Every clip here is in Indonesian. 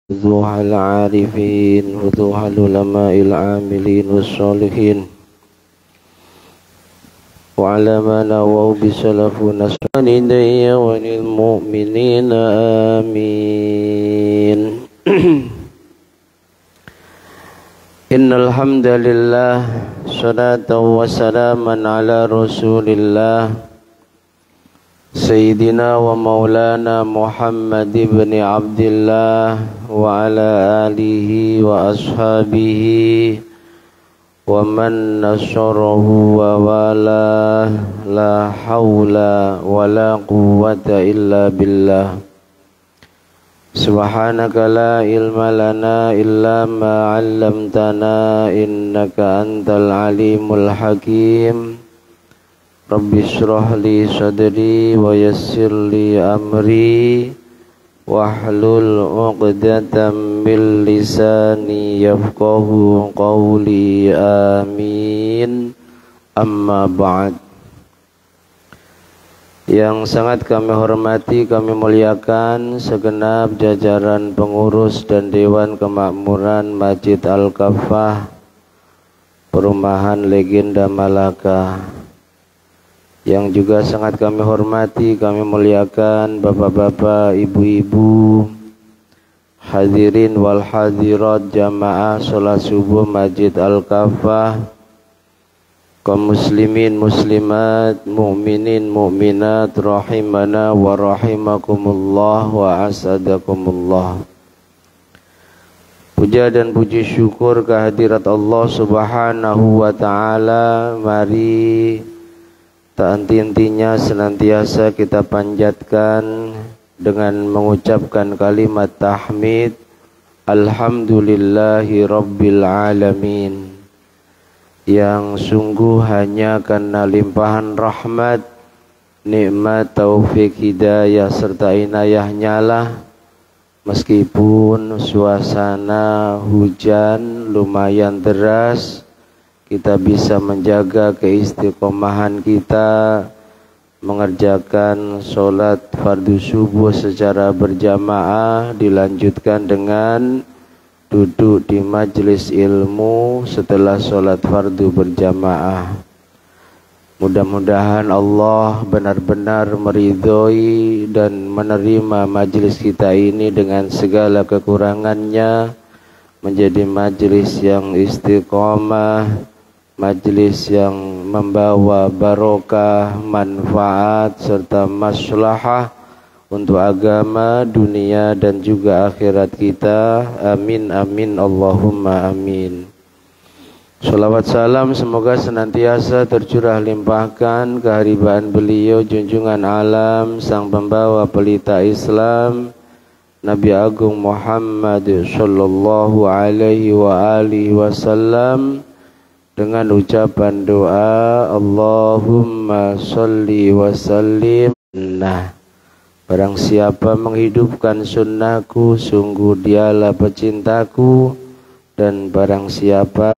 وضوح العارفين وضوح العلماء العاملين والصالحين وعلى ما نووا بسلفنا الصالحين وللمؤمنين آمين. إن الحمد لله صلاة وسلاما على رسول الله سيدنا ومولانا محمد بن عبد الله وعلى آله وأصحابه ومن نصره ووالاه لا حول ولا قوة إلا بالله. سبحانك لا علم لنا إلا ما علمتنا إنك أنت العليم الحكيم. Rabbi shrah li sadri wa yassir li amri wahlul 'uqdatam min lisani yafqahu qawli amin. Amma ba'd. Yang sangat kami hormati, kami muliakan segenap jajaran pengurus dan Dewan Kemakmuran Masjid Al-Kafah Perumahan Legenda Malaka. Yang juga sangat kami hormati, kami muliakan bapak-bapak, ibu-ibu, hadirin wal hadirat jamaah sholat subuh Masjid Al-Kafah, kaum muslimin muslimat, mu'minin mu'minat, rahimana wa rahimakumullah wa asadakumullah. Puja dan puji syukur kehadirat Allah Subhanahu wa ta'ala. Mari tak henti-hentinya senantiasa kita panjatkan dengan mengucapkan kalimat tahmid, Alhamdulillahi Rabbil Alamin. Yang sungguh hanya karena limpahan rahmat, nikmat, taufik, hidayah serta inayahnya lah, meskipun suasana hujan lumayan deras, kita bisa menjaga keistiqomahan kita mengerjakan sholat fardu subuh secara berjamaah, dilanjutkan dengan duduk di majelis ilmu setelah sholat fardu berjamaah. Mudah-mudahan Allah benar-benar meridhoi dan menerima majelis kita ini dengan segala kekurangannya, menjadi majelis yang istiqomah, majelis yang membawa barokah, manfaat serta maslahah untuk agama, dunia dan juga akhirat kita. Amin amin Allahumma amin. Salawat salam semoga senantiasa tercurah limpahkan keharibaan beliau junjungan alam sang pembawa pelita Islam, Nabi Agung Muhammad sallallahu alaihi wa alihi wasallam, dengan ucapan doa Allahumma sholli wa sallim. Nah, barang siapa menghidupkan sunnahku, sungguh dialah pecintaku. Dan barang siapa,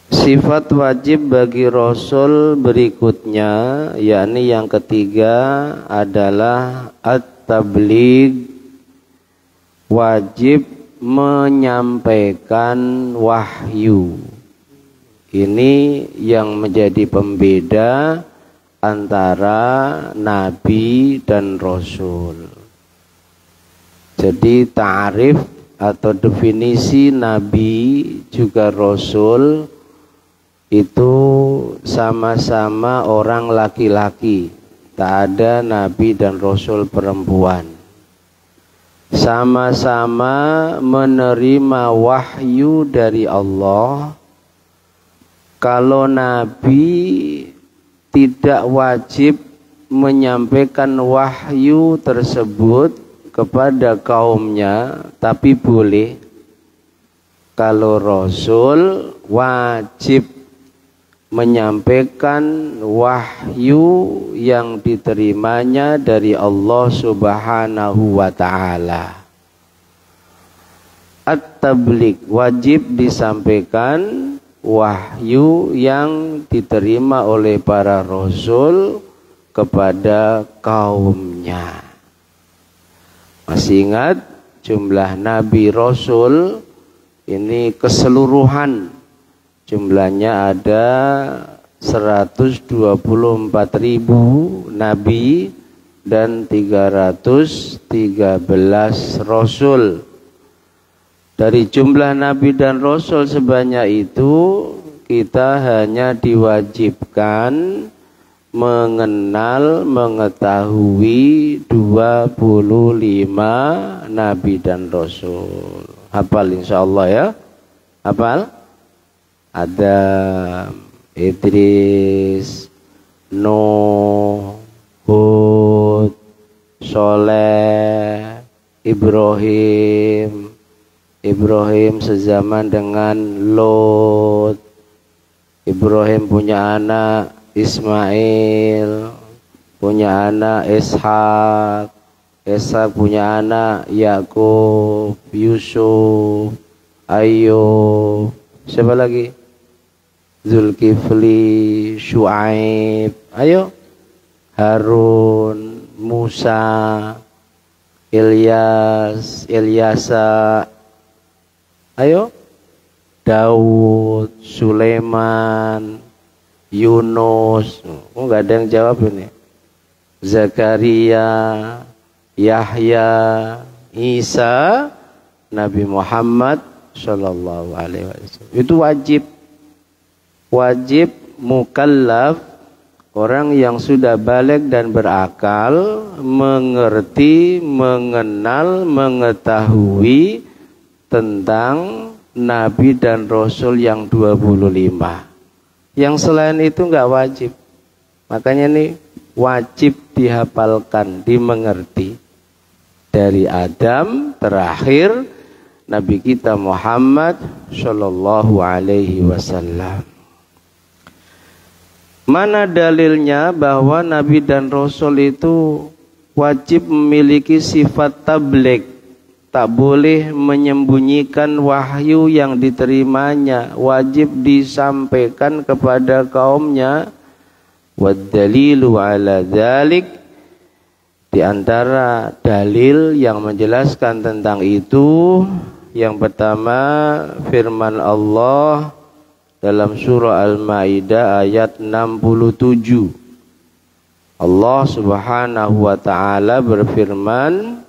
sifat wajib bagi Rasul berikutnya, yakni yang ketiga adalah at-tabligh, wajib menyampaikan wahyu. Ini yang menjadi pembeda antara Nabi dan Rasul. Jadi ta'rif atau definisi Nabi juga Rasul itu sama-sama orang laki-laki. Tak ada Nabi dan Rasul perempuan. Sama-sama menerima wahyu dari Allah. Kalau Nabi tidak wajib menyampaikan wahyu tersebut kepada kaumnya, tapi boleh. Kalau Rasul wajib menyampaikan wahyu yang diterimanya dari Allah Subhanahu wa ta'ala. At-tabligh, wajib disampaikan wahyu yang diterima oleh para rasul kepada kaumnya. Masih ingat jumlah nabi rasul ini keseluruhan jumlahnya ada 124.000 nabi dan 313 rasul. Dari jumlah nabi dan rasul sebanyak itu, kita hanya diwajibkan mengenal, mengetahui 25 nabi dan rasul. Hafal insyaallah ya. Hafal? Adam, Idris, Nuh, Hud, Soleh, Ibrahim. Ibrahim sezaman dengan Lot. Ibrahim punya anak Ismail, punya anak Ishak. Ishak punya anak Yakub, Yusuf, Ayub. Siapa lagi? Zulkifli, Syuaib, ayo, Harun, Musa, Ilyas, Ilyasa, ayo, Daud, Sulaiman, Yunus. Oh, nggak ada yang jawab ini. Zakaria, Yahya, Isa, Nabi Muhammad Shallallahu Alaihi Wasallam. Itu wajib mukallaf, orang yang sudah baligh dan berakal, mengerti, mengenal, mengetahui tentang nabi dan rasul yang 25. Yang selain itu enggak wajib. Makanya ini wajib dihafalkan, dimengerti. Dari Adam terakhir Nabi kita Muhammad Shallallahu Alaihi Wasallam. Mana dalilnya bahwa Nabi dan Rasul itu wajib memiliki sifat tabligh, tak boleh menyembunyikan wahyu yang diterimanya, wajib disampaikan kepada kaumnya. Wad dalilu ala dzalik, di antara dalil yang menjelaskan tentang itu, yang pertama firman Allah dalam surah Al-Maidah ayat 67. Allah Subhanahu wa taala berfirman,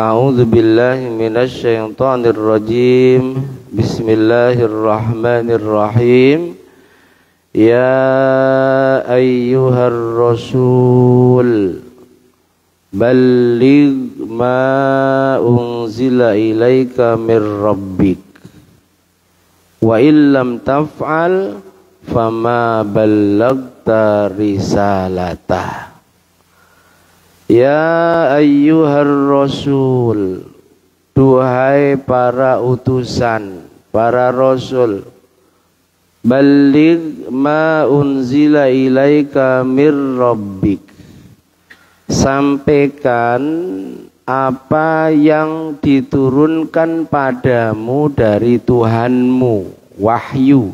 A'udzu billahi minasyaitonir rajim. Bismillahirrahmanirrahim. Ya ayyuhar rasul balligh ma unzila ilaika mir rabbik wa illam taf'al fama ballaghta risalatah. Ya ayyuhar rasul, duhai para utusan, para rasul, balligh ma unzila ilaika mir rabbik, sampaikan apa yang diturunkan padamu dari Tuhanmu, wahyu.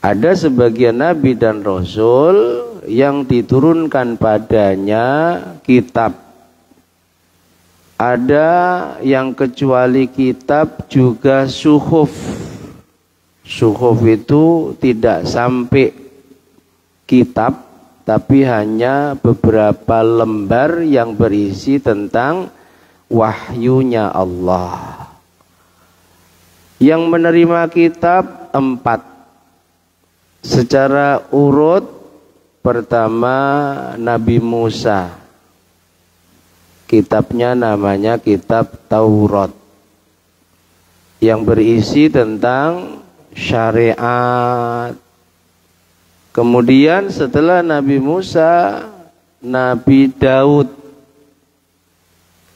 Ada sebagian nabi dan rasul yang diturunkan padanya kitab. Ada yang kecuali kitab juga suhuf. Suhuf itu tidak sampai kitab, tapi hanya beberapa lembar yang berisi tentang wahyunya Allah. Yang menerima kitab 4 secara urut. Pertama Nabi Musa, kitabnya namanya kitab Taurat, yang berisi tentang syariat. Kemudian setelah Nabi Musa, Nabi Daud,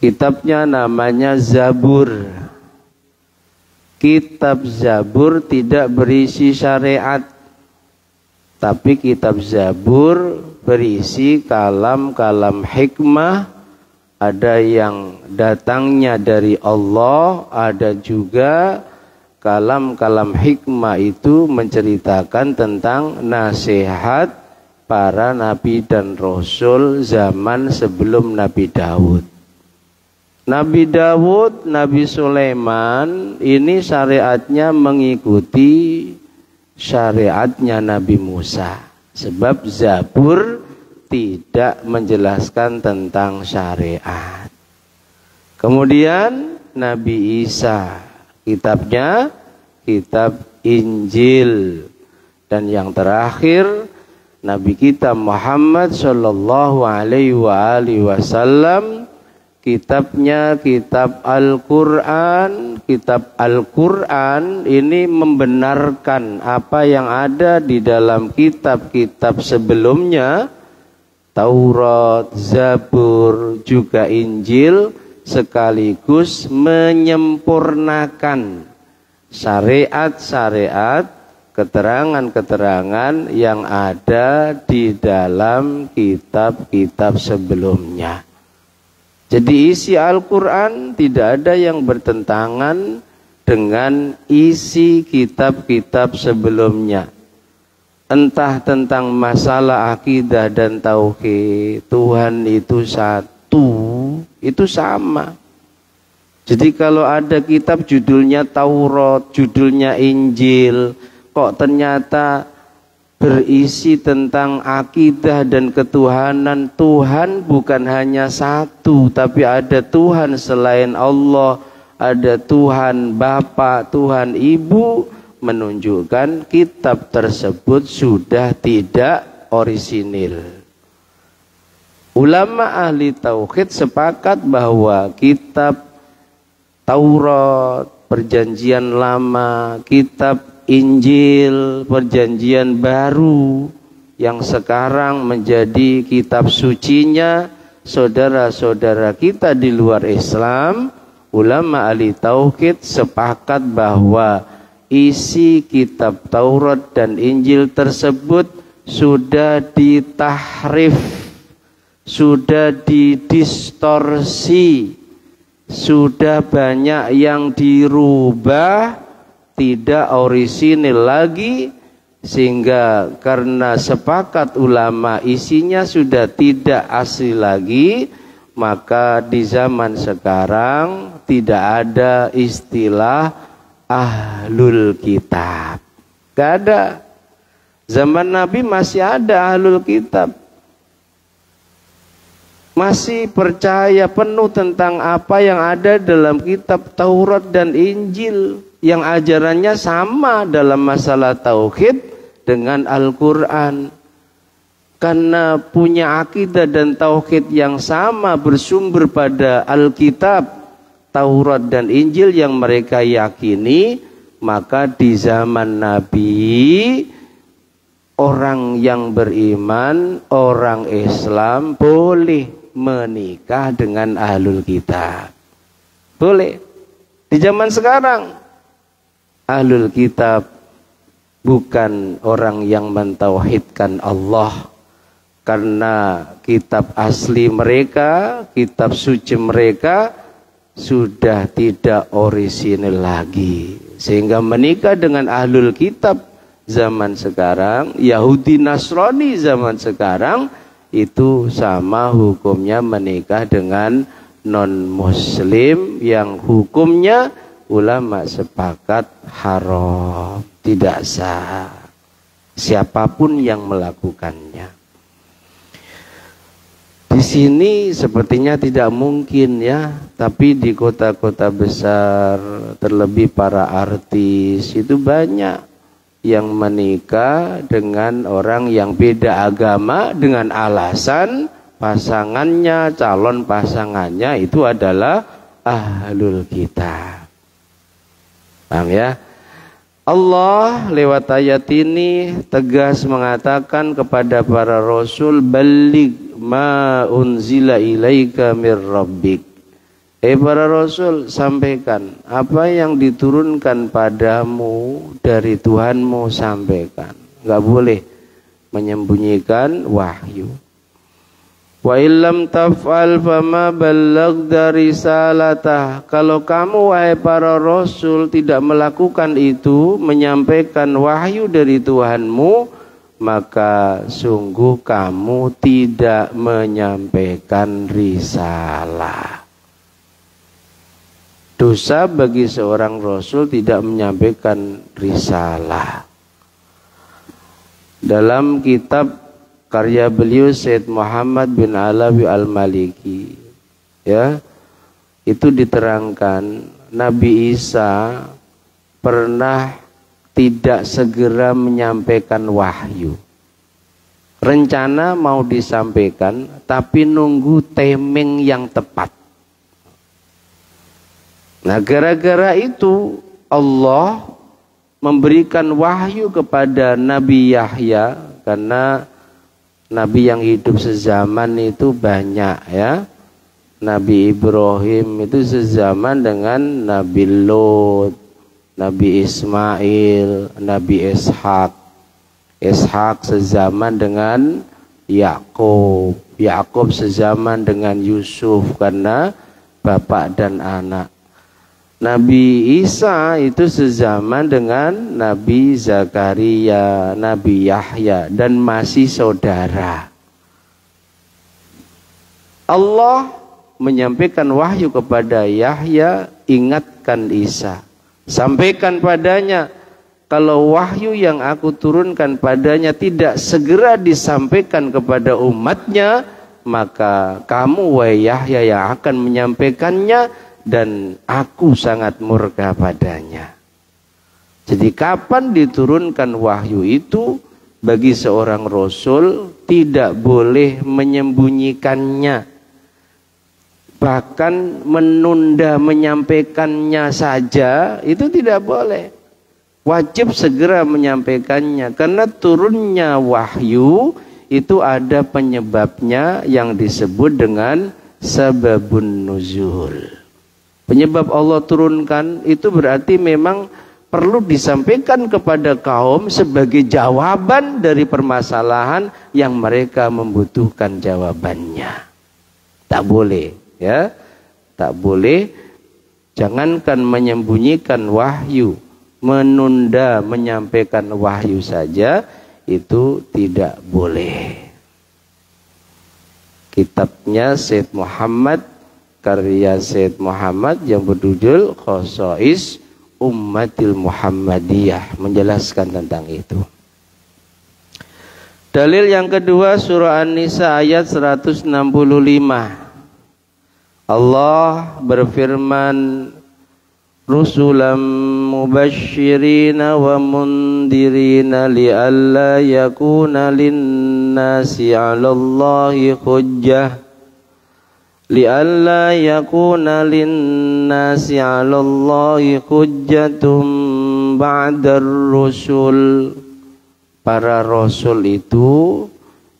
kitabnya namanya Zabur. Kitab Zabur tidak berisi syariat, tapi kitab Zabur berisi kalam-kalam hikmah. Ada yang datangnya dari Allah, ada juga kalam-kalam hikmah itu menceritakan tentang nasihat para nabi dan rasul zaman sebelum Nabi Daud. Nabi Dawud, Nabi Sulaiman ini syariatnya mengikuti syariatnya Nabi Musa. Sebab Zabur tidak menjelaskan tentang syariat. Kemudian Nabi Isa, kitabnya kitab Injil. Dan yang terakhir Nabi kita Muhammad sallallahu alaihi wasallam, kitabnya kitab Al-Quran. Kitab Al-Quran ini membenarkan apa yang ada di dalam kitab-kitab sebelumnya, Taurat, Zabur, juga Injil, sekaligus menyempurnakan syariat-syariat, keterangan-keterangan yang ada di dalam kitab-kitab sebelumnya. Jadi isi Al-Quran tidak ada yang bertentangan dengan isi kitab-kitab sebelumnya. Entah tentang masalah akidah dan tauhid, Tuhan itu satu, itu sama. Jadi kalau ada kitab judulnya Taurat, judulnya Injil, kok ternyata berisi tentang akidah dan ketuhanan, Tuhan bukan hanya satu, tapi ada Tuhan selain Allah, ada Tuhan Bapa, Tuhan Ibu, menunjukkan kitab tersebut sudah tidak orisinil. Ulama ahli tauhid sepakat bahwa kitab Taurat, Perjanjian Lama, kitab Injil, Perjanjian Baru, yang sekarang menjadi kitab sucinya saudara-saudara kita di luar Islam, ulama ahli tauhid sepakat bahwa isi kitab Taurat dan Injil tersebut sudah ditahrif, sudah didistorsi, sudah banyak yang dirubah, tidak orisinil lagi, sehingga karena sepakat ulama isinya sudah tidak asli lagi, maka di zaman sekarang tidak ada istilah ahlul kitab. Gak ada. Zaman Nabi masih ada ahlul kitab, masih percaya penuh tentang apa yang ada dalam kitab Taurat dan Injil, yang ajarannya sama dalam masalah tauhid dengan Al-Quran. Karena punya akidah dan tauhid yang sama, bersumber pada Alkitab, Taurat dan Injil yang mereka yakini, maka di zaman Nabi, orang yang beriman, orang Islam boleh menikah dengan ahlul kitab. Boleh. Di zaman sekarang ahlul kitab bukan orang yang mentauhidkan Allah, karena kitab asli mereka, kitab suci mereka sudah tidak orisinil lagi, sehingga menikah dengan ahlul kitab zaman sekarang, Yahudi Nasrani zaman sekarang, itu sama hukumnya menikah dengan non-muslim yang hukumnya ulama sepakat haram, tidak sah, siapapun yang melakukannya. Di sini sepertinya tidak mungkin ya, tapi di kota-kota besar, terlebih para artis, itu banyak yang menikah dengan orang yang beda agama dengan alasan pasangannya, calon pasangannya itu adalah ahlul kitab. Paham ya? Allah lewat ayat ini tegas mengatakan kepada para rasul, balligh ma unzila ilaika mir rabbik. Para rasul, sampaikan apa yang diturunkan padamu dari Tuhanmu, sampaikan. Enggak boleh menyembunyikan wahyu. Wa illam taf'al fama ballaghta risalatah. Kalau kamu wahai para rasul tidak melakukan itu, menyampaikan wahyu dari Tuhanmu, maka sungguh kamu tidak menyampaikan risalah. Dosa bagi seorang Rasul tidak menyampaikan risalah. Dalam kitab karya beliau Syed Muhammad bin Alawi Al-Maliki, ya, itu diterangkan Nabi Isa pernah tidak segera menyampaikan wahyu. Rencana mau disampaikan, tapi nunggu timing yang tepat. Nah, gara-gara itu Allah memberikan wahyu kepada Nabi Yahya, karena Nabi yang hidup sezaman itu banyak, ya. Nabi Ibrahim itu sezaman dengan Nabi Lot, Nabi Ismail, Nabi Ishak. Ishak sezaman dengan Yakub. Yakub sezaman dengan Yusuf karena bapak dan anak. Nabi Isa itu sezaman dengan Nabi Zakaria, Nabi Yahya, dan masih saudara. Allah menyampaikan wahyu kepada Yahya, ingatkan Isa, sampaikan padanya, kalau wahyu yang aku turunkan padanya tidak segera disampaikan kepada umatnya, maka kamu wahai Yahya yang akan menyampaikannya, dan aku sangat murka padanya. Jadi kapan diturunkan wahyu itu, bagi seorang Rasul tidak boleh menyembunyikannya, bahkan menunda menyampaikannya saja itu tidak boleh. Wajib segera menyampaikannya, karena turunnya wahyu itu ada penyebabnya yang disebut dengan sababun nuzul. Penyebab Allah turunkan itu berarti memang perlu disampaikan kepada kaum sebagai jawaban dari permasalahan yang mereka membutuhkan jawabannya. Tak boleh, ya. Tak boleh. Jangankan menyembunyikan wahyu, menunda menyampaikan wahyu saja itu tidak boleh. Kitabnya Syed Muhammad, karya Syed Muhammad yang berjudul Khosais Ummatil Muhammadiyah, menjelaskan tentang itu. Dalil yang kedua, surah An-Nisa ayat 165. Allah berfirman, rusulam mubashshirina wa mundirina li'alla yakuna linnasi 'alallahi hujjah li'alla yakuna linnasi 'alallahi hujjatum ba'dar rusul. Para rasul itu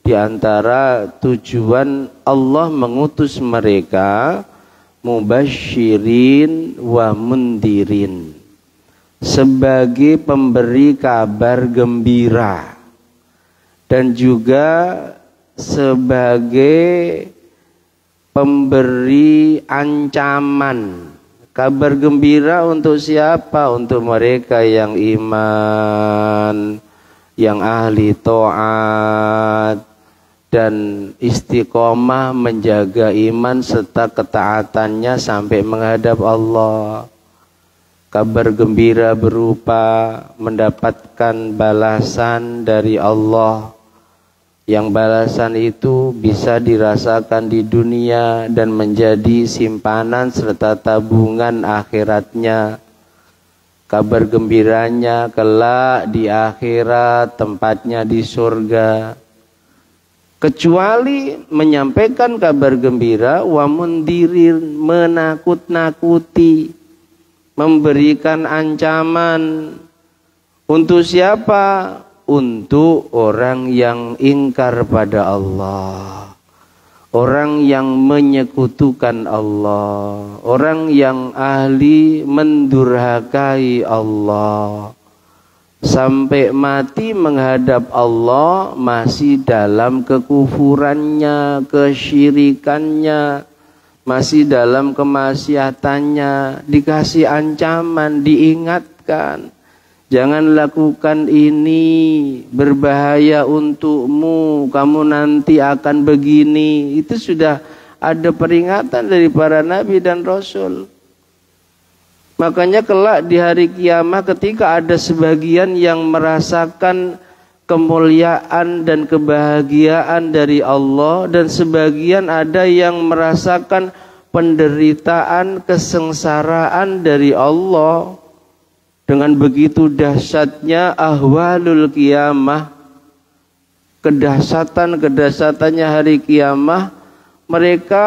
diantara tujuan Allah mengutus mereka mubasyirin wa mundirin, sebagai pemberi kabar gembira dan juga sebagai pemberi ancaman. Kabar gembira untuk siapa? Untuk mereka yang iman, yang ahli taat dan istiqomah menjaga iman serta ketaatannya sampai menghadap Allah. Kabar gembira berupa mendapatkan balasan dari Allah, yang balasan itu bisa dirasakan di dunia dan menjadi simpanan serta tabungan akhiratnya. Kabar gembiranya kelak di akhirat, tempatnya di surga. Kecuali menyampaikan kabar gembira wa mundirin, menakut-nakuti, memberikan ancaman. Untuk siapa? Untuk orang yang ingkar pada Allah, orang yang menyekutukan Allah, orang yang ahli mendurhakai Allah, sampai mati menghadap Allah masih dalam kekufurannya, kesyirikannya, masih dalam kemaksiatannya, dikasih ancaman, diingatkan, jangan lakukan ini, berbahaya untukmu, kamu nanti akan begini. Itu sudah ada peringatan dari para nabi dan rasul. Makanya kelak di hari kiamat ketika ada sebagian yang merasakan kemuliaan dan kebahagiaan dari Allah, dan sebagian ada yang merasakan penderitaan, kesengsaraan dari Allah. Dengan begitu dahsyatnya ahwalul kiamah, kedahsatan-kedahsatannya hari kiamah, mereka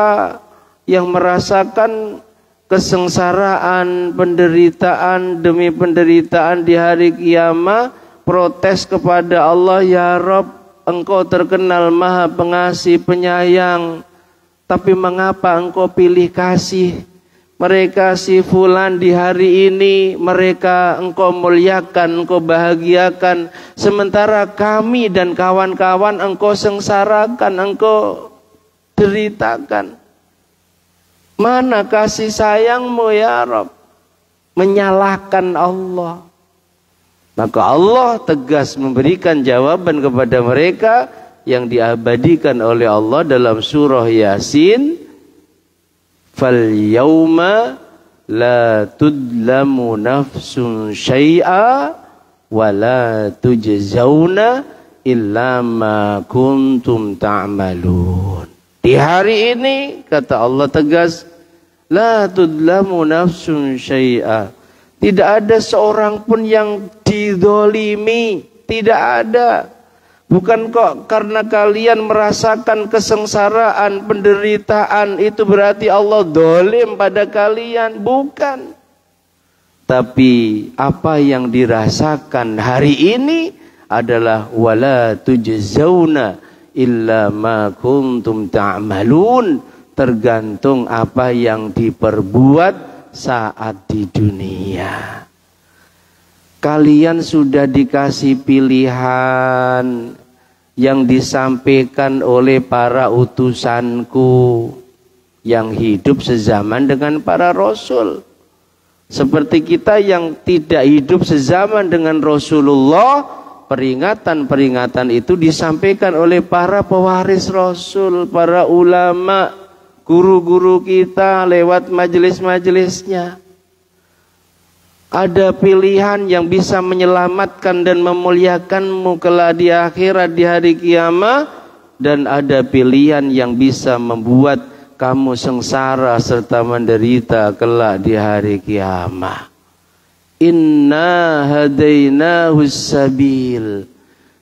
yang merasakan kesengsaraan, penderitaan demi penderitaan di hari kiamat, protes kepada Allah, ya Rabb, Engkau terkenal Maha Pengasih Penyayang, tapi mengapa Engkau pilih kasih mereka si fulan di hari ini, mereka Engkau muliakan, Engkau bahagiakan, sementara kami dan kawan-kawan Engkau sengsarakan, Engkau deritakan. Mana kasih sayangmu ya Rabb? Menyalahkan Allah. Maka Allah tegas memberikan jawaban kepada mereka yang diabadikan oleh Allah dalam surah Yasin. Fal yauma la tudlamu nafsun syai'a wa la tujzauna illa ma kuntum ta'malun. Di hari ini kata Allah tegas, la tudlamu nafsun syai'a. Tidak ada seorang pun yang dizalimi, tidak ada. Bukan kok karena kalian merasakan kesengsaraan, penderitaan, itu berarti Allah zalim pada kalian. Bukan. Tapi apa yang dirasakan hari ini adalah wala tujzauna illa ma kuntum ta'malun. Tergantung apa yang diperbuat saat di dunia. Kalian sudah dikasih pilihan yang disampaikan oleh para utusanku yang hidup sezaman dengan para rasul. Seperti kita yang tidak hidup sezaman dengan Rasulullah, peringatan-peringatan itu disampaikan oleh para pewaris Rasul, para ulama, guru-guru kita lewat majelis-majelisnya. Ada pilihan yang bisa menyelamatkan dan memuliakanmu kelak di akhirat di hari kiamat, dan ada pilihan yang bisa membuat kamu sengsara serta menderita kelak di hari kiamat. Inna hadainahu sabil.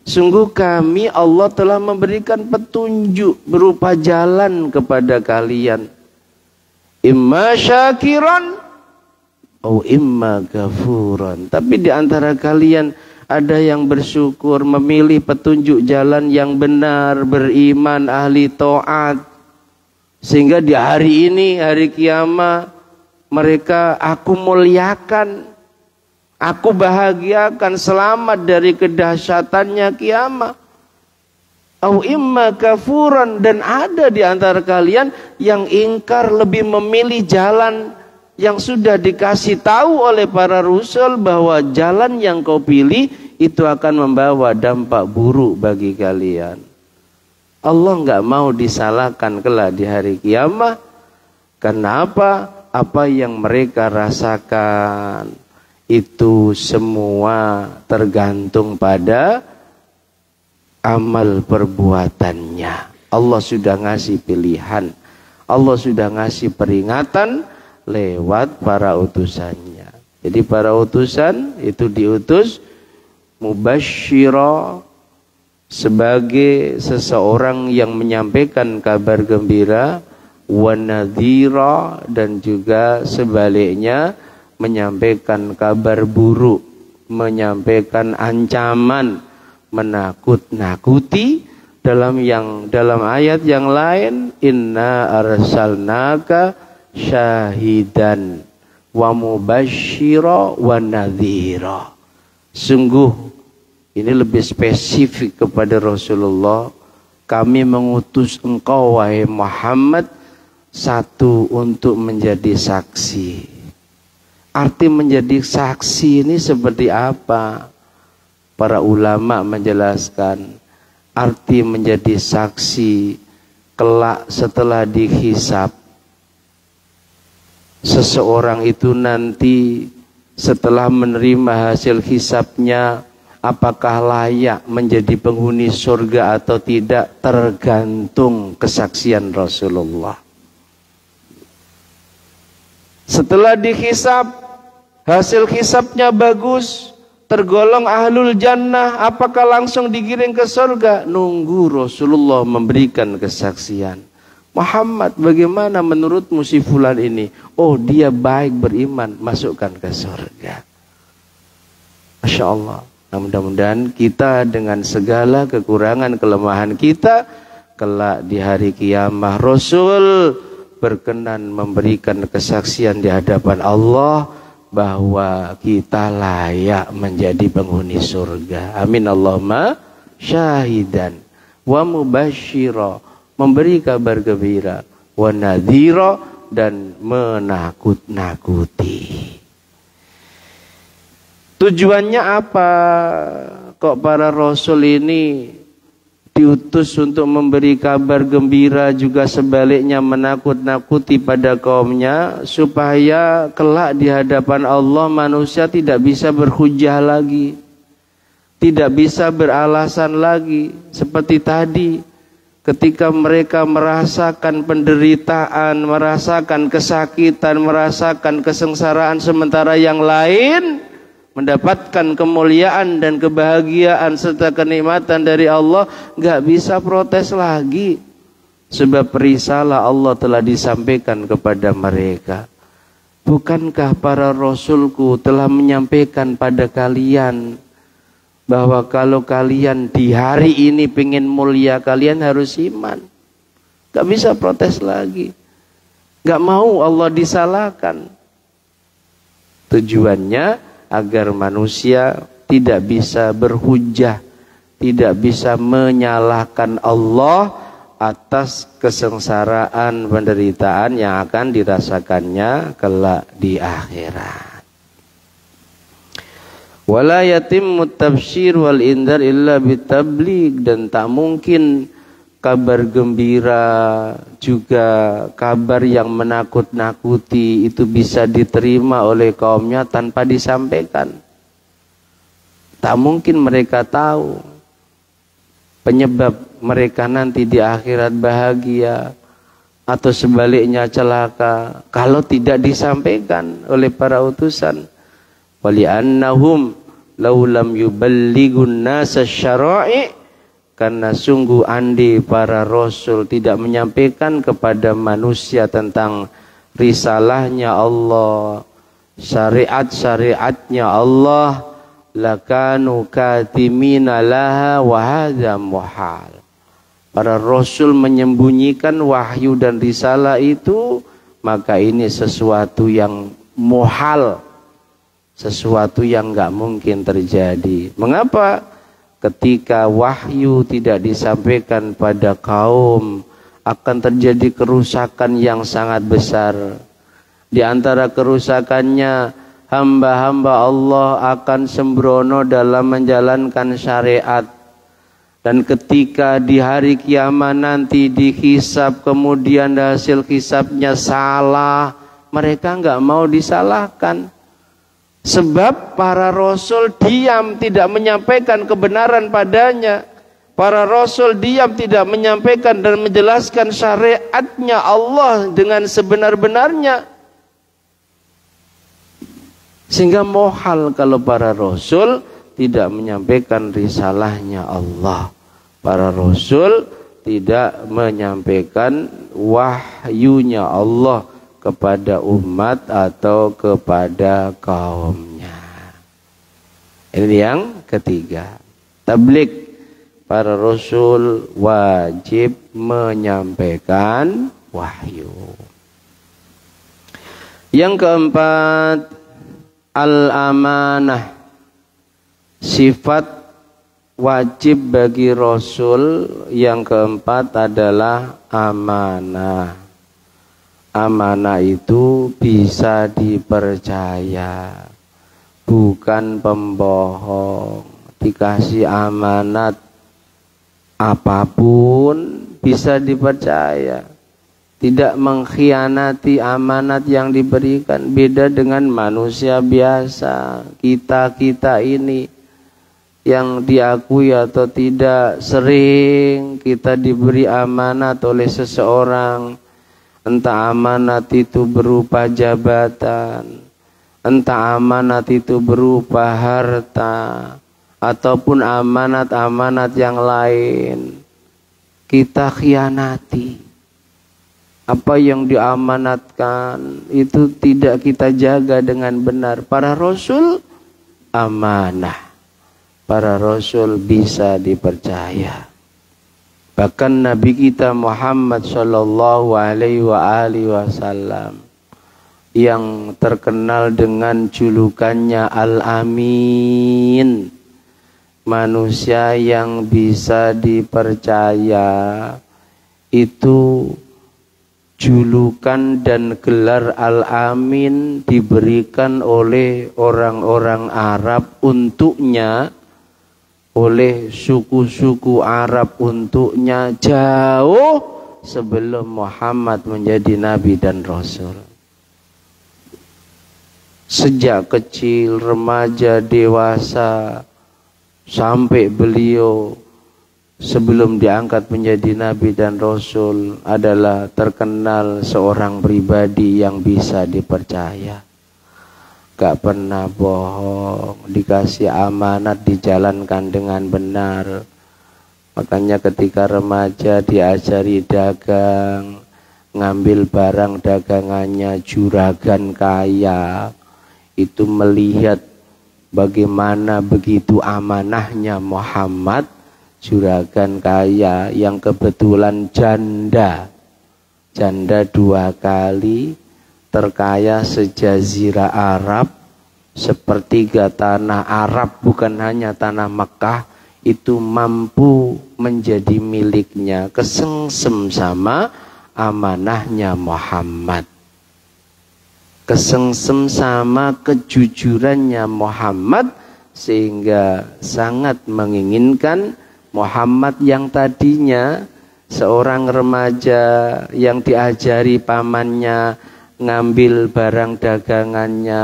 Sungguh kami Allah telah memberikan petunjuk berupa jalan kepada kalian. Imma syakiran au imma ghafuran. Tapi di antara kalian ada yang bersyukur, memilih petunjuk jalan yang benar, beriman, ahli taat, sehingga di hari ini, hari kiamat, mereka aku muliakan, aku bahagiakan, selamat dari kedahsyatannya kiamat. Au imma ghafuran. Dan ada di antara kalian yang ingkar, lebih memilih jalan yang sudah dikasih tahu oleh para rasul bahwa jalan yang kau pilih itu akan membawa dampak buruk bagi kalian. Allah nggak mau disalahkan kelak di hari kiamat. Kenapa? Apa yang mereka rasakan itu semua tergantung pada amal perbuatannya. Allah sudah ngasih pilihan, Allah sudah ngasih peringatan lewat para utusannya. Jadi para utusan itu diutus mubasysyira, sebagai seseorang yang menyampaikan kabar gembira, wa nadhira, dan juga sebaliknya menyampaikan kabar buruk, menyampaikan ancaman, menakut-nakuti. Dalam ayat yang lain, inna arsalnaka syahidan wa mubashshira wa nadhira. Sungguh ini lebih spesifik kepada Rasulullah, kami mengutus engkau wahai Muhammad, satu untuk menjadi saksi. Arti menjadi saksi ini seperti apa? Para ulama menjelaskan arti menjadi saksi kelak setelah dihisab. seseorang itu nanti setelah menerima hasil hisabnya, apakah layak menjadi penghuni surga atau tidak, tergantung kesaksian Rasulullah. Setelah dihisab, hasil hisabnya bagus, tergolong ahlul jannah, apakah langsung digiring ke surga? Nunggu Rasulullah memberikan kesaksian. Muhammad, bagaimana menurutmu si fulan ini? Oh, dia baik beriman, masukkan ke surga. Masya Allah. Nah, mudah-mudahan kita dengan segala kekurangan kelemahan kita, kelak di hari kiamah Rasul berkenan memberikan kesaksian di hadapan Allah bahwa kita layak menjadi penghuni surga. Amin Allahumma syahidan wa mubashshira, memberi kabar gembira, wa nadhira, dan menakut-nakuti. Tujuannya apa? Kok para rasul ini diutus untuk memberi kabar gembira, juga sebaliknya menakut-nakuti pada kaumnya, supaya kelak di hadapan Allah manusia tidak bisa berhujah lagi, tidak bisa beralasan lagi seperti tadi. Ketika mereka merasakan penderitaan, merasakan kesakitan, merasakan kesengsaraan, sementara yang lain mendapatkan kemuliaan dan kebahagiaan serta kenikmatan dari Allah, nggak bisa protes lagi. Sebab risalah Allah telah disampaikan kepada mereka. Bukankah para rasulku telah menyampaikan pada kalian bahwa kalau kalian di hari ini pengen mulia, kalian harus iman. Gak bisa protes lagi. Gak mau Allah disalahkan. Tujuannya agar manusia tidak bisa berhujah, tidak bisa menyalahkan Allah atas kesengsaraan penderitaan yang akan dirasakannya kelak di akhirat. Wala yatimmu tabsyir wal indar illa bitabligh, dan tak mungkin kabar gembira juga kabar yang menakut-nakuti itu bisa diterima oleh kaumnya tanpa disampaikan. Tak mungkin mereka tahu penyebab mereka nanti di akhirat bahagia atau sebaliknya celaka kalau tidak disampaikan oleh para utusan. Wali'annahum law lam yuballighun nasa syara'i, karena sungguh andai para rasul tidak menyampaikan kepada manusia tentang risalahnya Allah, syariat-syariatnya Allah, lakanu katimina laha wa hadza muhal. Para rasul menyembunyikan wahyu dan risalah itu, maka ini sesuatu yang muhal, sesuatu yang nggak mungkin terjadi. Mengapa? Ketika wahyu tidak disampaikan pada kaum, akan terjadi kerusakan yang sangat besar. Di antara kerusakannya, hamba-hamba Allah akan sembrono dalam menjalankan syariat. Dan ketika di hari kiamat nanti dihisab, kemudian hasil hisabnya salah, mereka nggak mau disalahkan. Sebab para rasul diam tidak menyampaikan kebenaran padanya. Para rasul diam tidak menyampaikan dan menjelaskan syariatnya Allah dengan sebenar-benarnya. Sehingga mohal kalau para rasul tidak menyampaikan risalahnya Allah. Para rasul tidak menyampaikan wahyunya Allah kepada umat atau kepada kaumnya. Ini yang ketiga. Tabligh. Para rasul wajib menyampaikan wahyu. Yang keempat, al-amanah. Sifat wajib bagi rasul yang keempat adalah amanah. Amanah itu bisa dipercaya, bukan pembohong. Dikasih amanat apapun bisa dipercaya. tidak mengkhianati amanat yang diberikan. Beda dengan manusia biasa, kita ini yang diakui atau tidak, sering kita diberi amanat oleh seseorang. Entah amanat itu berupa jabatan, entah amanat itu berupa harta, ataupun amanat-amanat yang lain. Kita khianati. Apa yang diamanatkan itu tidak kita jaga dengan benar. Para rasul amanah. Para rasul bisa dipercaya. Bahkan Nabi kita Muhammad sallallahu alaihi wasallam yang terkenal dengan julukannya Al-Amin, manusia yang bisa dipercaya, itu julukan dan gelar Al-Amin diberikan oleh orang-orang Arab untuknya, oleh suku-suku Arab untuknya jauh sebelum Muhammad menjadi Nabi dan Rasul. Sejak kecil, remaja, dewasa, sampai beliau sebelum diangkat menjadi Nabi dan Rasul adalah terkenal seorang pribadi yang bisa dipercaya. Gak pernah bohong, dikasih amanat dijalankan dengan benar. Makanya ketika remaja diajari dagang, ngambil barang dagangannya juragan kaya, itu melihat bagaimana begitu amanahnya Muhammad, juragan kaya yang kebetulan janda 2 kali, terkaya sejazirah Arab, sepertiga tanah Arab, bukan hanya tanah Mekah, itu mampu menjadi miliknya, kesengsem sama amanahnya Muhammad, kesengsem sama kejujurannya Muhammad, sehingga sangat menginginkan Muhammad yang tadinya seorang remaja yang diajari pamannya ngambil barang dagangannya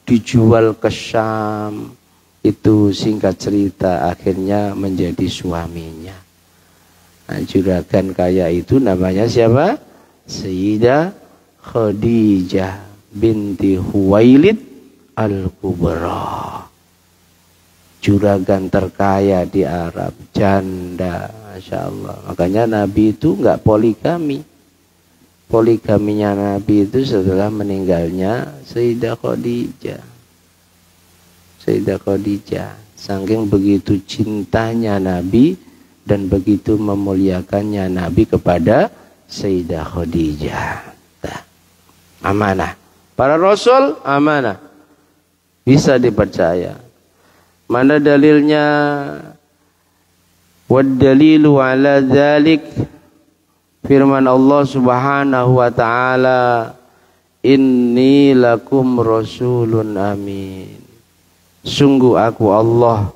dijual ke Syam, itu singkat cerita akhirnya menjadi suaminya. Nah, juragan kaya itu namanya siapa? Sayyidah Khadijah binti Huwailid Al-Kubra, juragan terkaya di Arab, janda, Masya Allah. Makanya Nabi itu enggak poligami. Poligaminya Nabi itu setelah meninggalnya Sayyidah Khadijah. Sayyidah Khadijah, saking begitu cintanya Nabi dan begitu memuliakannya Nabi kepada Sayyidah Khadijah. Nah, amanah. Para Rasul amanah, bisa dipercaya. Mana dalilnya? Wad dalilu ala dzalik, firman Allah Subhanahu wa taala, inni lakum rasulun amin. Sungguh aku Allah,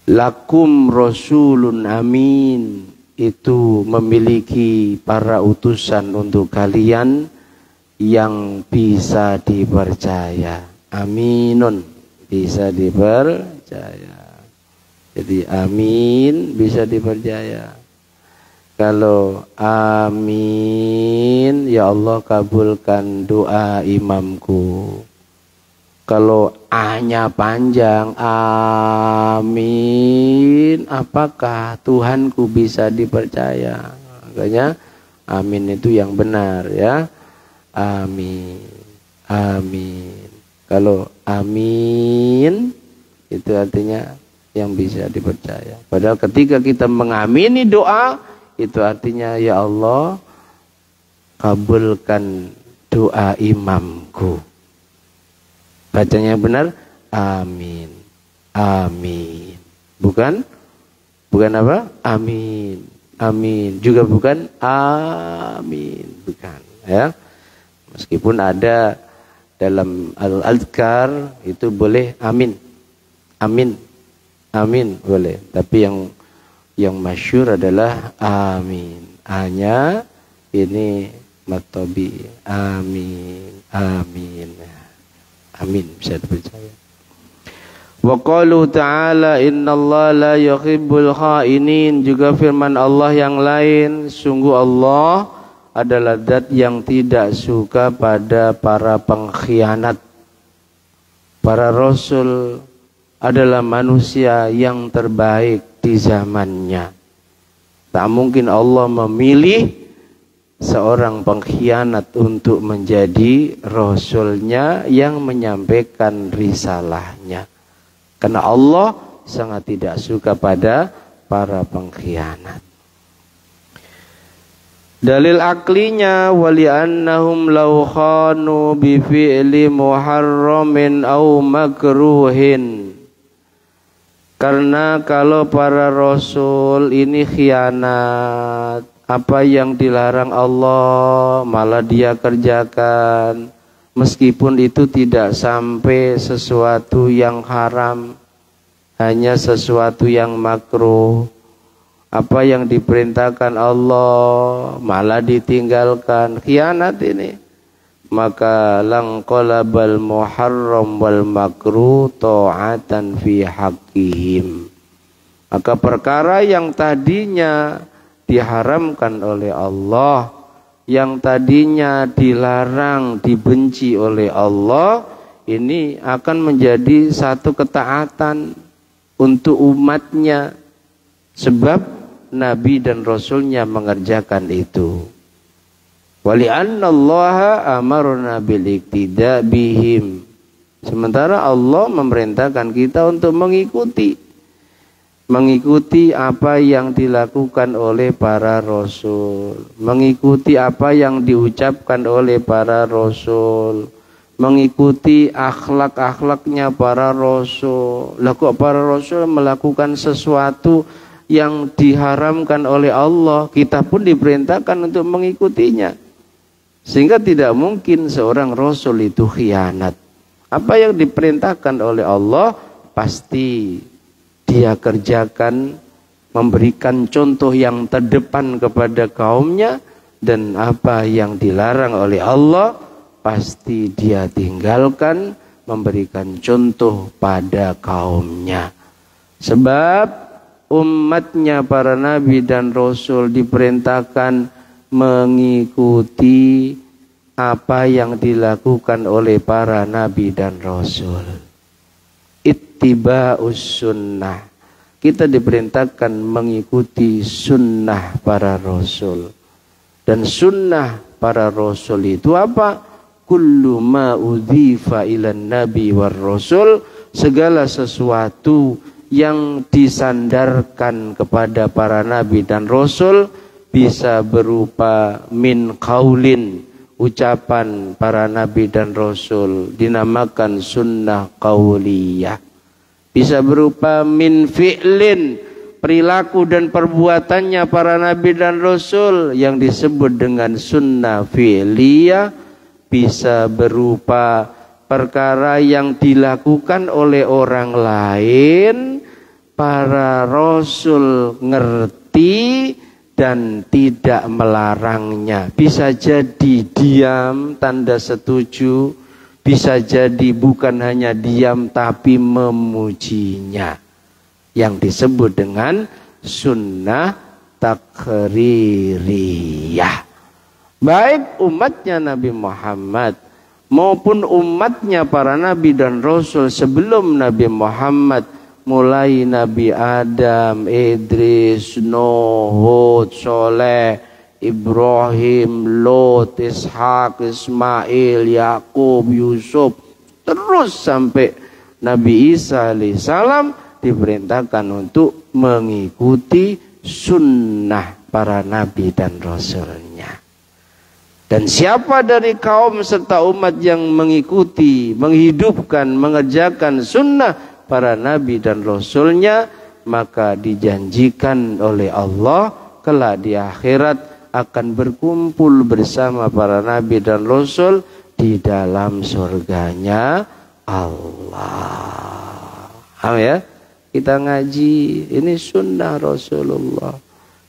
lakum rasulun amin, itu memiliki para utusan untuk kalian yang bisa dipercaya. Aminun, bisa dipercaya. Jadi amin bisa dipercaya. Kalau amin, ya Allah kabulkan doa imamku. Kalau A-nya panjang, amin, apakah Tuhanku bisa dipercaya? Makanya amin itu yang benar ya. Amin, amin. Kalau amin itu artinya yang bisa dipercaya. Padahal ketika kita mengamini doa, itu artinya ya Allah kabulkan doa imamku. Bacanya yang benar, amin, amin. Bukan apa? Amin, amin. Juga bukan amin, bukan. Ya, meskipun ada dalam al-adhkar itu boleh amin, amin, amin boleh. Tapi yang masyhur adalah amin. Hanya ini matobi. Amin. Amin. Amin, bisa dipercaya. Wa qalu ta'ala innallaha la yuhibbul khainin, juga firman Allah yang lain, sungguh Allah adalah zat yang tidak suka pada para pengkhianat. Para rasul adalah manusia yang terbaik di zamannya. Tak mungkin Allah memilih seorang pengkhianat untuk menjadi rasulnya yang menyampaikan risalahnya. Karena Allah sangat tidak suka pada para pengkhianat. Dalil aklinya wali'annahum law khanu bi fi'li muharramin aw makruhin. Karena kalau para rasul ini khianat, apa yang dilarang Allah malah dia kerjakan, meskipun itu tidak sampai sesuatu yang haram, hanya sesuatu yang makruh. Apa yang diperintahkan Allah malah ditinggalkan, khianat ini. Maka langqalabal muharram wal makruh ta'atan fi haqqihim. Maka perkara yang tadinya diharamkan oleh Allah, yang tadinya dilarang, dibenci oleh Allah, ini akan menjadi satu ketaatan untuk umatnya, sebab Nabi dan Rasulnya mengerjakan itu. Wali'annallaha amarna bil iktida bihim. Sementara Allah memerintahkan kita untuk mengikuti apa yang dilakukan oleh para rasul, mengikuti apa yang diucapkan oleh para rasul, mengikuti akhlak-akhlaknya para rasul. Lah kok para rasul melakukan sesuatu yang diharamkan oleh Allah, kita pun diperintahkan untuk mengikutinya. Sehingga tidak mungkin seorang rasul itu khianat. Apa yang diperintahkan oleh Allah pasti dia kerjakan, memberikan contoh yang terdepan kepada kaumnya, dan apa yang dilarang oleh Allah pasti dia tinggalkan, memberikan contoh pada kaumnya. Sebab umatnya para nabi dan rasul diperintahkan mengikuti apa yang dilakukan oleh para nabi dan rasul. Ittiba'us sunnah. Kita diperintahkan mengikuti sunnah para rasul. Dan sunnah para rasul itu apa? Kullu ma udhifa ilan nabi war rasul, segala sesuatu yang disandarkan kepada para nabi dan rasul, bisa berupa min qaulin, ucapan para nabi dan rasul, dinamakan sunnah qauliyah. Bisa berupa min fi'lin, perilaku dan perbuatannya para nabi dan rasul, yang disebut dengan sunnah fi'liyah. Bisa berupa perkara yang dilakukan oleh orang lain, para rasul ngerti dan tidak melarangnya. Bisa jadi diam tanda setuju, bisa jadi bukan hanya diam tapi memujinya, yang disebut dengan sunnah takririyah. Baik umatnya Nabi Muhammad maupun umatnya para nabi dan rasul sebelum Nabi Muhammad, mulai Nabi Adam, Idris, Nuh, Hud, Soleh, Ibrahim, Lot, Ishak, Ismail, Yakub, Yusuf, terus sampai Nabi Isa alaihissalam, diperintahkan untuk mengikuti sunnah para nabi dan rasulnya. Dan siapa dari kaum serta umat yang mengikuti, menghidupkan, mengerjakan sunnah para nabi dan rasulnya, maka dijanjikan oleh Allah kelak di akhirat akan berkumpul bersama para nabi dan rasul di dalam surganya Allah. Paham ya? Kita ngaji, ini sunnah Rasulullah.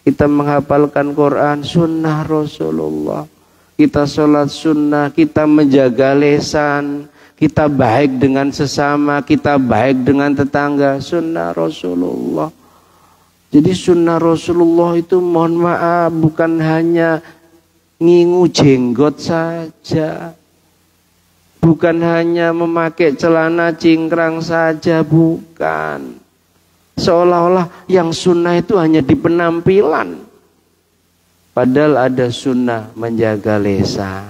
Kita menghafalkan Quran, sunnah Rasulullah. Kita sholat sunnah, kita menjaga lisan, kita baik dengan sesama, kita baik dengan tetangga, sunnah Rasulullah. Jadi sunnah Rasulullah itu mohon maaf bukan hanya ngingu jenggot saja, bukan hanya memakai celana cingkrang saja, bukan. Seolah-olah yang sunnah itu hanya di penampilan. Padahal ada sunnah menjaga lisan.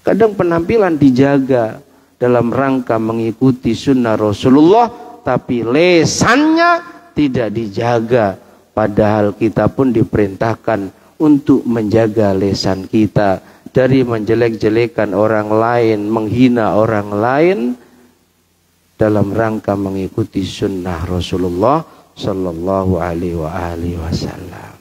Kadang penampilan dijaga dalam rangka mengikuti sunnah Rasulullah, tapi lesannya tidak dijaga. Padahal kita pun diperintahkan untuk menjaga lesan kita dari menjelek-jelekan orang lain, menghina orang lain, dalam rangka mengikuti sunnah Rasulullah Sallallahu Alaihi Wasallam.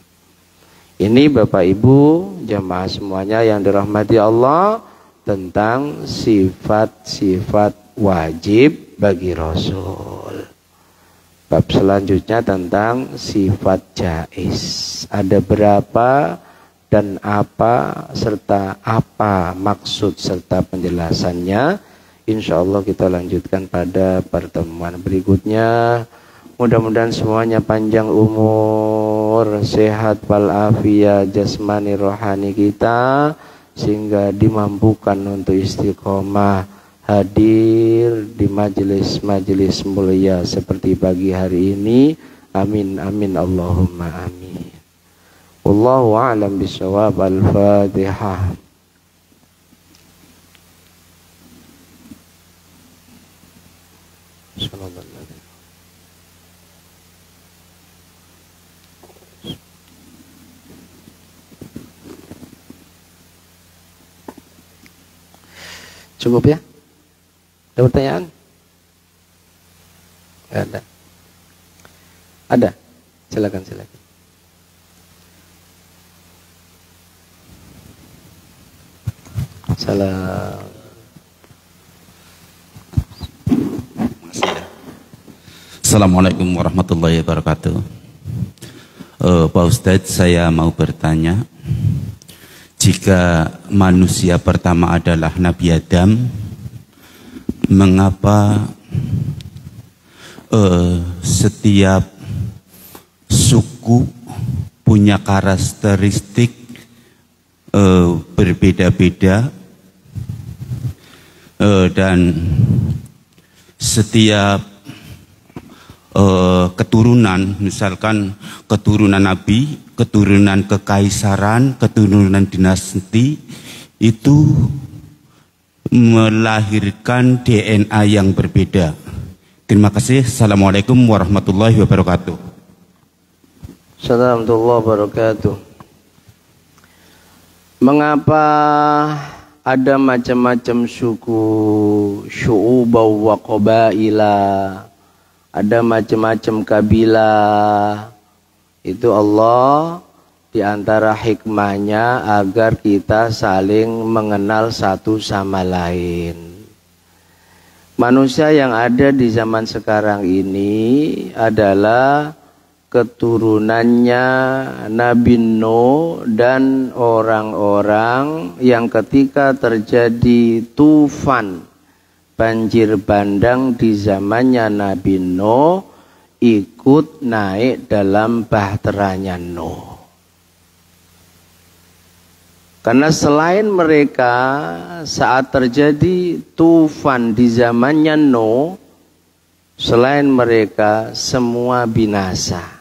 Ini Bapak Ibu jamaah semuanya yang dirahmati Allah, tentang sifat-sifat wajib bagi Rasul. Bab selanjutnya tentang sifat jaiz. Ada berapa dan apa serta apa maksud serta penjelasannya. Insya Allah kita lanjutkan pada pertemuan berikutnya. Mudah-mudahan semuanya panjang umur, sehat walafiat jasmani rohani kita, sehingga dimampukan untuk istiqomah hadir di majelis-majelis mulia seperti pagi hari ini. Amin amin Allahumma amin. Wallahu a'lam bishawab. Al-Fatihah. Cukup ya? Ada pertanyaan? Ada. Ada. Silakan. Salam. Assalamualaikum warahmatullahi wabarakatuh. Pak Ustadz, saya mau bertanya, jika manusia pertama adalah Nabi Adam, mengapa setiap suku punya karakteristik berbeda-beda, dan setiap keturunan, misalkan keturunan Nabi, keturunan kekaisaran, keturunan dinasti, itu melahirkan DNA yang berbeda. Terima kasih. Assalamualaikum warahmatullahi wabarakatuh. Assalamualaikum warahmatullahi wabarakatuh. Mengapa ada macam-macam suku, syu'ubaw wa qabaila, ada macam-macam kabilah? Itu Allah di antara hikmahnya agar kita saling mengenal satu sama lain. Manusia yang ada di zaman sekarang ini adalah keturunannya Nabi Nuh dan orang-orang yang ketika terjadi tufan banjir bandang di zamannya Nabi Nuh ikut naik dalam bahteranya Nuh. Karena selain mereka saat terjadi tufan di zamannya Nuh, selain mereka semua binasa.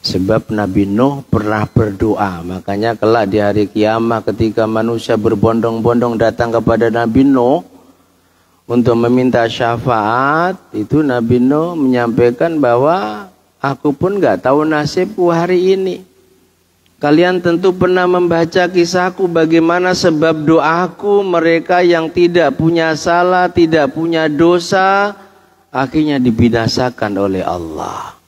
Sebab Nabi Nuh pernah berdoa, makanya kelak di hari kiamat ketika manusia berbondong-bondong datang kepada Nabi Nuh untuk meminta syafaat, itu Nabi Nuh menyampaikan bahwa aku pun gak tahu nasibku hari ini. Kalian tentu pernah membaca kisahku bagaimana sebab doaku mereka yang tidak punya salah, tidak punya dosa, akhirnya dibinasakan oleh Allah.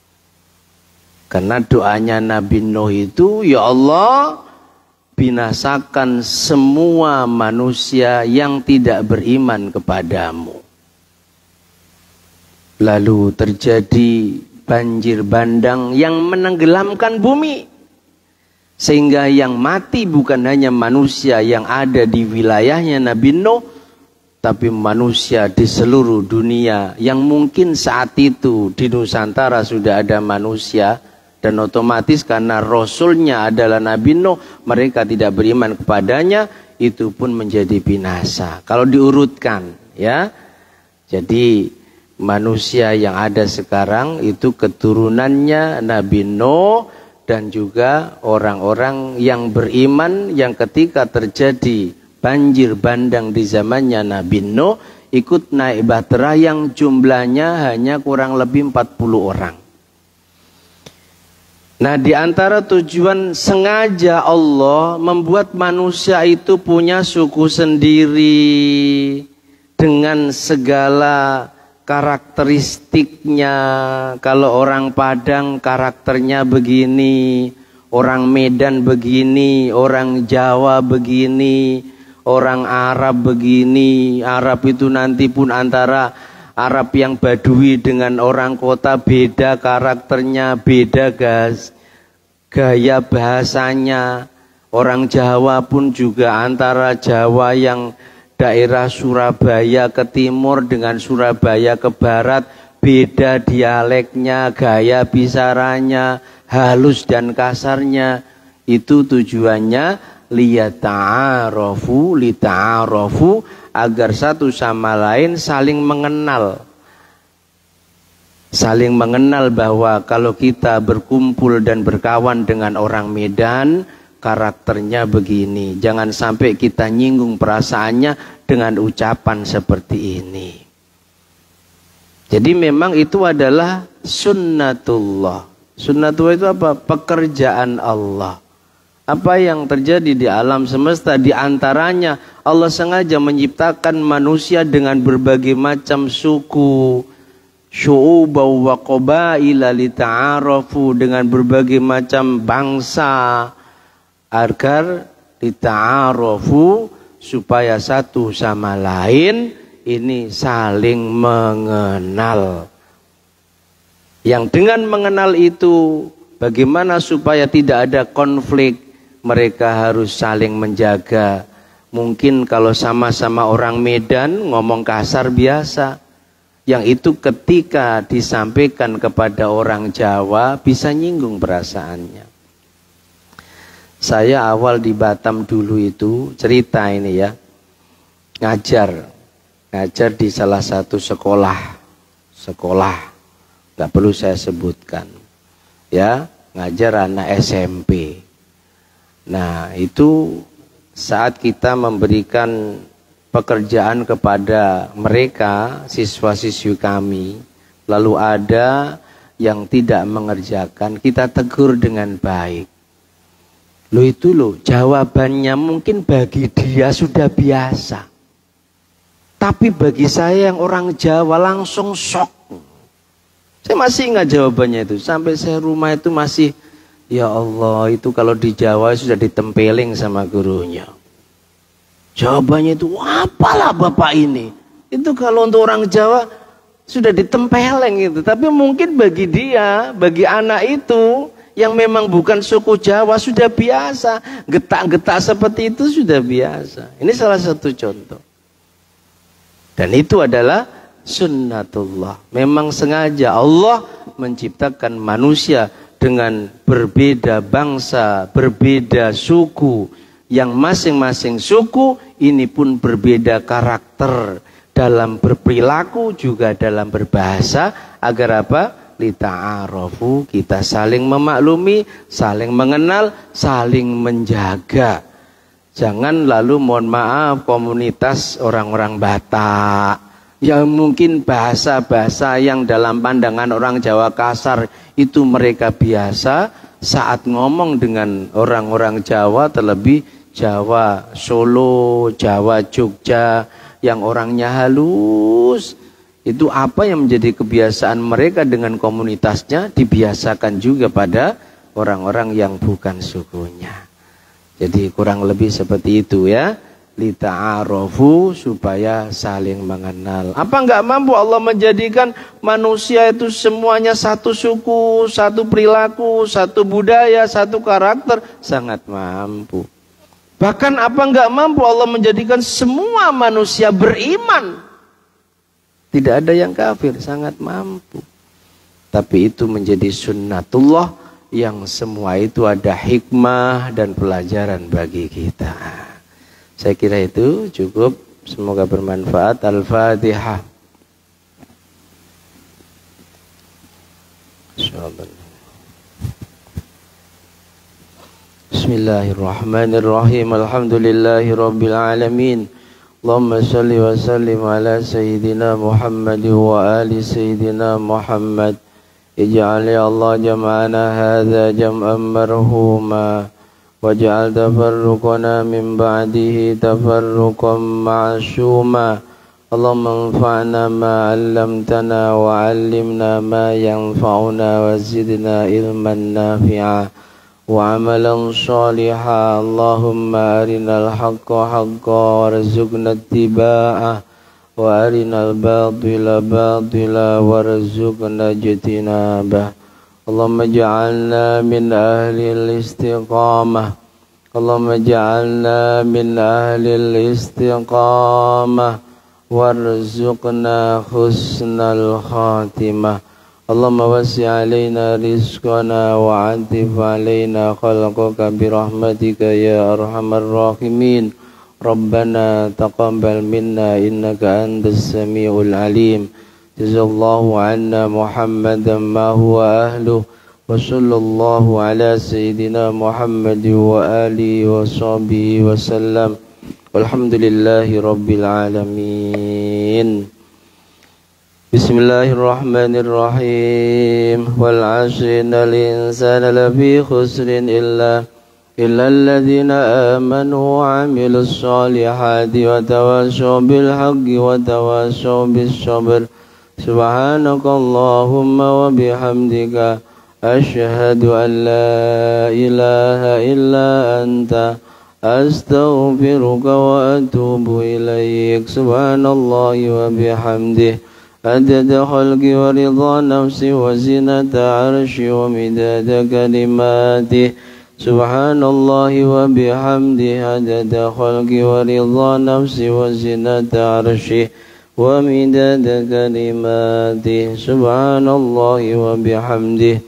Karena doanya Nabi Nuh itu, ya Allah, binasakan semua manusia yang tidak beriman kepadamu. Lalu terjadi banjir bandang yang menenggelamkan bumi. Sehingga yang mati bukan hanya manusia yang ada di wilayahnya Nabi Nuh, tapi manusia di seluruh dunia yang mungkin saat itu di Nusantara sudah ada manusia. Dan otomatis karena Rasulnya adalah Nabi Nuh, mereka tidak beriman kepadanya, itu pun menjadi binasa. Kalau diurutkan, ya. Jadi manusia yang ada sekarang itu keturunannya Nabi Nuh dan juga orang-orang yang beriman yang ketika terjadi banjir bandang di zamannya Nabi Nuh ikut naik bahtera yang jumlahnya hanya kurang lebih 40 orang. Nah, di antara tujuan sengaja Allah membuat manusia itu punya suku sendiri dengan segala karakteristiknya. Kalau orang Padang karakternya begini, orang Medan begini, orang Jawa begini, orang Arab begini. Arab itu nanti pun antara Arab yang Badui dengan orang kota beda karakternya, beda gaya bahasanya. Orang Jawa pun juga antara Jawa yang daerah Surabaya ke timur dengan Surabaya ke barat, beda dialeknya, gaya bicaranya, halus dan kasarnya. Itu tujuannya lita'arafu agar satu sama lain saling mengenal. Saling mengenal bahwa kalau kita berkumpul dan berkawan dengan orang Medan, karakternya begini. Jangan sampai kita nyinggung perasaannya dengan ucapan seperti ini. Jadi memang itu adalah sunnatullah. Sunnatullah itu apa? Pekerjaan Allah. Apa yang terjadi di alam semesta, di antaranya Allah sengaja menciptakan manusia dengan berbagai macam suku, syu'uba wa qabaila lita'arafu, dengan berbagai macam bangsa agar lita'arafu, supaya satu sama lain ini saling mengenal. Yang dengan mengenal itu bagaimana supaya tidak ada konflik, mereka harus saling menjaga. Mungkin kalau sama-sama orang Medan ngomong kasar biasa, yang itu ketika disampaikan kepada orang Jawa bisa nyinggung perasaannya. Saya awal di Batam dulu itu cerita ini ya, ngajar di salah satu sekolah, nggak perlu saya sebutkan, ya, ngajar anak SMP. Nah, itu saat kita memberikan pekerjaan kepada mereka, siswa-siswi kami, lalu ada yang tidak mengerjakan, kita tegur dengan baik. Loh itu loh, jawabannya mungkin bagi dia sudah biasa. Tapi bagi saya yang orang Jawa langsung shock. Saya masih ingat jawabannya itu. Sampai saya rumah itu masih, ya Allah, itu kalau di Jawa sudah ditempeling sama gurunya. Jawabannya itu, apalah bapak ini? Itu kalau untuk orang Jawa sudah ditempeleng gitu. Tapi mungkin bagi dia, bagi anak itu yang memang bukan suku Jawa sudah biasa. Getak-getak seperti itu sudah biasa. Ini salah satu contoh. Dan itu adalah sunnatullah. Memang sengaja Allah menciptakan manusia dengan berbeda bangsa, berbeda suku, yang masing-masing suku ini pun berbeda karakter dalam berperilaku juga dalam berbahasa, agar apa? Lita'arafu, kita saling memaklumi, saling mengenal, saling menjaga. Jangan lalu mohon maaf komunitas orang-orang Batak yang mungkin bahasa-bahasa yang dalam pandangan orang Jawa kasar itu mereka biasa, saat ngomong dengan orang-orang Jawa, terlebih Jawa Solo, Jawa Jogja yang orangnya halus, itu apa yang menjadi kebiasaan mereka dengan komunitasnya dibiasakan juga pada orang-orang yang bukan sukunya. Jadi kurang lebih seperti itu ya. lita'arofu, supaya saling mengenal. Apa enggak mampu Allah menjadikan manusia itu semuanya satu suku, satu perilaku, satu budaya, satu karakter? Sangat mampu. Bahkan apa enggak mampu Allah menjadikan semua manusia beriman? Tidak ada yang kafir, sangat mampu. Tapi itu menjadi sunnatullah yang semua itu ada hikmah dan pelajaran bagi kita. Saya kira itu cukup. Semoga bermanfaat. Al-Fatihah. Bismillahirrahmanirrahim. Alhamdulillahi rabbil alamin. Allahumma salli wa sallim ala sayyidina Muhammad wa ali sayyidina Muhammad. Ij'al ya Allah jam'ana hadza jam'an marhuma waj'al tafarruqana min ba'dihi tafarruqan ma'suma. Allahumma anfa'na ma 'allamtana wa 'allimna ma yanfa'una wa zidna ilman nafi'a wa 'amalan shalihan. Allahumma arinal haqqa haqqan warzuqna ittiba'ah wa arinal batila batila warzuqna ijtinabah. Allahumma ja'alna min ahlil istiqamah. Allahumma ja'alna min ahlil istiqamah warzuqna husnal khatimah. Allahumma wasi' alaina rizqana wa 'atif alaina khalqaka birahmatika ya arhamar rahimin. Rabbana taqabbal minna innaka antas samiul alim. Jazallahu anna Muhammadan ma huwa ahluh. Wa sallallahu ala sayyidina Muhammad wa alihi wa sahbihi wa sallam. Walhamdulillahi rabbil alamin. Bismillahirrahmanirrahim. Wal 'ashri innal insana lafi khusrin illa الذين آمنوا وعملوا الصالحات وتواصوا بالحق وتواصوا بالصبر. سبحانك اللهم وبحمدك أشهد أن لا إله إلا أنت أستغفرك وأتوب إليك. سبحان الله وبحمده عدد خلقي ورضا نفسي وزنة عرشي ومداد كلماته. Subhanallah wa bihamdihi adada khalqi wa ridha nafsi wa zinata arshi wa midada kalimati. Subhanallah wa bihamdihi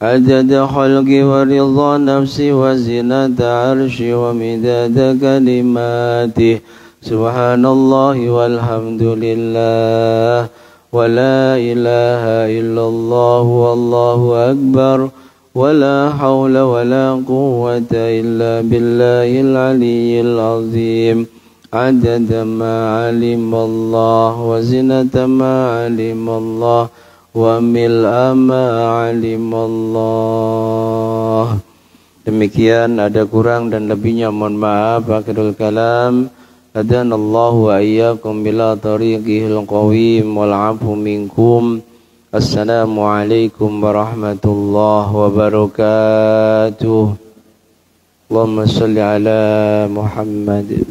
adada khalqi wa ridha nafsi wa zinata arshi wa midada kalimati. Subhanallah walhamdulillah wa la ilaha illallah wallahu akbar. ولا حول ولا قوة إلا بالله العلي العظيم. عدد ما علم الله وزنة ما علم الله وملء ما علم الله. Demikian, ada kurang dan lebihnya mohon maaf. Akhirul kalam. Hadanallahu wa iyyakum bila tariqihil qawim wal 'afu minkum. Assalamualaikum warahmatullahi wabarakatuh. Allahumma salli ala Muhammad.